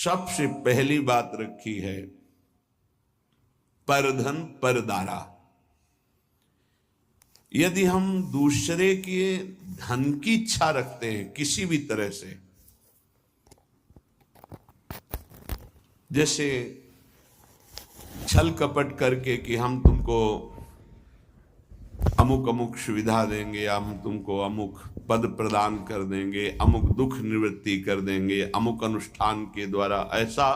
सबसे पहली बात रखी है परधन परदारा। यदि हम दूसरे के धन की इच्छा रखते हैं किसी भी तरह से, जैसे छल कपट करके कि हम तुमको अमुक अमुक सुविधा देंगे, हम तुमको अमुक पद प्रदान कर देंगे, अमुक दुख निवृत्ति कर देंगे, अमुक अनुष्ठान के द्वारा, ऐसा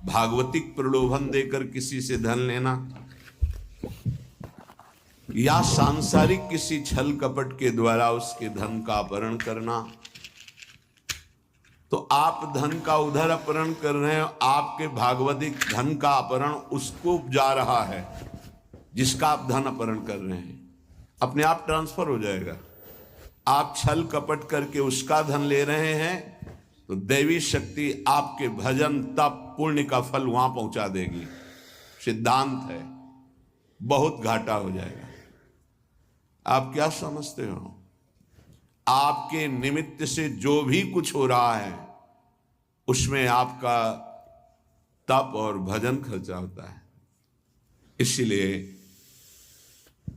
भागवतिक प्रलोभन देकर किसी से धन लेना, या सांसारिक किसी छल कपट के द्वारा उसके धन का अपहरण करना, तो आप धन का उधर अपहरण कर रहे हैं, आपके भागवतिक धन का अपहरण उसको जा रहा है जिसका आप धन अपहरण कर रहे हैं, अपने आप ट्रांसफर हो जाएगा। आप छल कपट करके उसका धन ले रहे हैं तो दैवी शक्ति आपके भजन तप पुण्य का फल वहां पहुंचा देगी। सिद्धांत है, बहुत घाटा हो जाएगा। आप क्या समझते हो? आपके निमित्त से जो भी कुछ हो रहा है उसमें आपका तप और भजन खर्चा होता है। इसलिए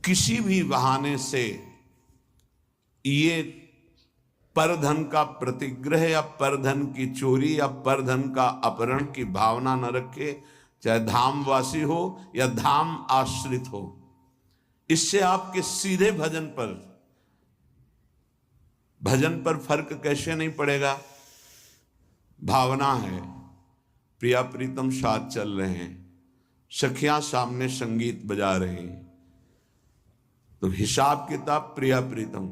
किसी भी बहाने से ये परधन का प्रतिग्रह या परधन की चोरी या परधन का अपहरण की भावना न रखे, चाहे धामवासी हो या धाम आश्रित हो। इससे आपके सीधे भजन पर फर्क कैसे नहीं पड़ेगा? भावना है, प्रिया प्रीतम साथ चल रहे हैं, सखियां सामने संगीत बजा रहे हैं, तो हिसाब किताब प्रिया प्रीतम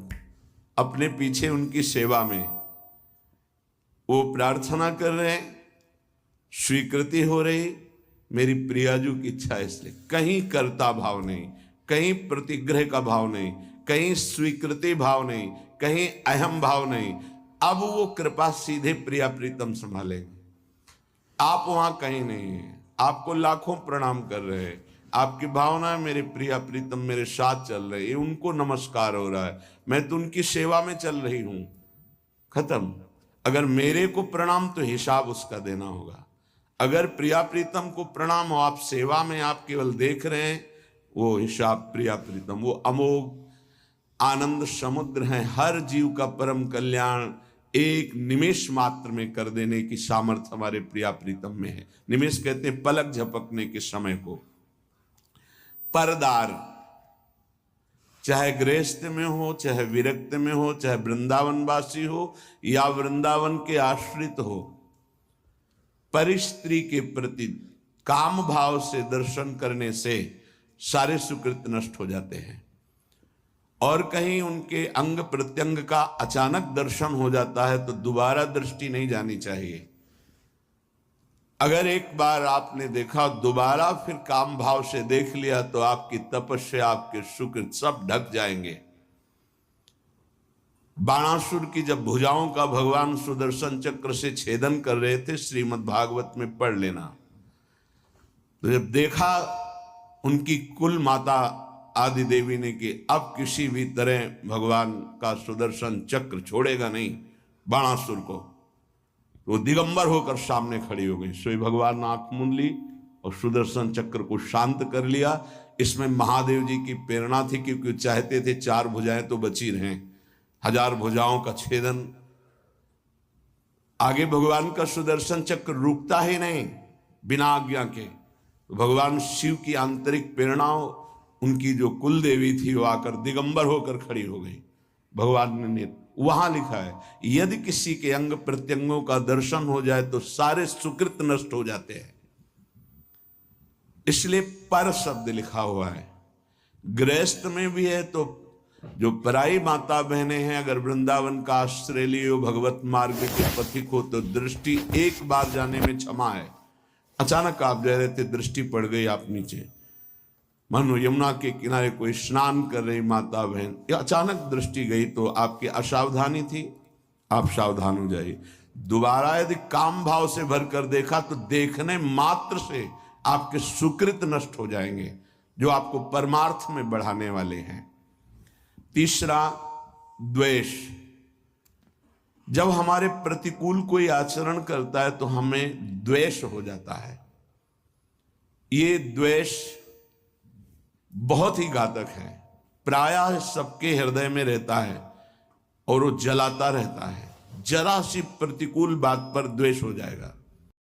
अपने पीछे उनकी सेवा में वो प्रार्थना कर रहे हैं, स्वीकृति हो रही, मेरी प्रियाजू की इच्छा है। इसलिए कहीं कर्ता भाव नहीं, कहीं प्रतिग्रह का भाव नहीं, कहीं स्वीकृति भाव नहीं, कहीं अहम भाव नहीं। अब वो कृपा सीधे प्रिया प्रीतम संभालेंगे, आप वहां कहीं नहीं है। आपको लाखों प्रणाम कर रहे हैं, आपकी भावना मेरे प्रिया प्रीतम मेरे साथ चल रहे हैं, उनको नमस्कार हो रहा है, मैं तो उनकी सेवा में चल रही हूं, खत्म। अगर मेरे को प्रणाम तो हिसाब उसका देना होगा। अगर प्रिया प्रीतम को प्रणाम हो, आप सेवा में आप केवल देख रहे हैं, वो हिसाब प्रिया प्रीतम, वो अमोघ आनंद समुद्र है। हर जीव का परम कल्याण एक निमेष मात्र में कर देने की सामर्थ्य हमारे प्रिया प्रीतम में है। निमेष कहते हैं पलक झपकने के समय को। परदार, चाहे गृहस्थ में हो, चाहे विरक्त में हो, चाहे वृंदावनवासी हो या वृंदावन के आश्रित हो, परिस्त्री के प्रति काम भाव से दर्शन करने से सारे सुकृत नष्ट हो जाते हैं। और कहीं उनके अंग प्रत्यंग का अचानक दर्शन हो जाता है तो दोबारा दृष्टि नहीं जानी चाहिए। अगर एक बार आपने देखा, दोबारा फिर काम भाव से देख लिया तो आपकी तपस्या, आपके सुकृत सब ढक जाएंगे। बाणासुर की जब भुजाओं का भगवान सुदर्शन चक्र से छेदन कर रहे थे, श्रीमद् भागवत में पढ़ लेना, तो जब देखा उनकी कुल माता आदि देवी ने कि अब किसी भी तरह भगवान का सुदर्शन चक्र छोड़ेगा नहीं बाणासुर को, तो दिगंबर होकर सामने खड़ी हो गई। सोई भगवान ने आंख मूंद ली और सुदर्शन चक्र को शांत कर लिया। इसमें महादेव जी की प्रेरणा थी, क्योंकि चाहते थे 4 भुजाएं तो बची रहें, 1000 भुजाओं का छेदन। आगे भगवान का सुदर्शन चक्र रुकता ही नहीं बिना आज्ञा के। तो भगवान शिव की आंतरिक प्रेरणाओं, उनकी जो कुल देवी थी वो आकर दिगंबर होकर खड़ी हो गई। भगवान ने वहां लिखा है, यदि किसी के अंग प्रत्यंगों का दर्शन हो जाए तो सारे सुकृत नष्ट हो जाते हैं। इसलिए पर शब्द लिखा हुआ है। गृहस्थ में भी है तो जो पराई माता बहनें हैं, अगर वृंदावन का आश्रय लियो, भगवत मार्ग के पथिक हो, तो दृष्टि एक बार जाने में क्षमा है। अचानक आप जा रहे थे, दृष्टि पड़ गई आप नीचे, मानो यमुना के किनारे कोई स्नान कर रही माता बहन, या अचानक दृष्टि गई, तो आपकी असावधानी थी, आप सावधान हो जाइए। दोबारा यदि काम भाव से भरकर देखा तो देखने मात्र से आपके सुकृत नष्ट हो जाएंगे, जो आपको परमार्थ में बढ़ाने वाले हैं। तीसरा, द्वेष। जब हमारे प्रतिकूल कोई आचरण करता है तो हमें द्वेष हो जाता है। ये द्वेष बहुत ही घातक है, प्रायः सबके हृदय में रहता है और वो जलाता रहता है। जरा सी प्रतिकूल बात पर द्वेष हो जाएगा,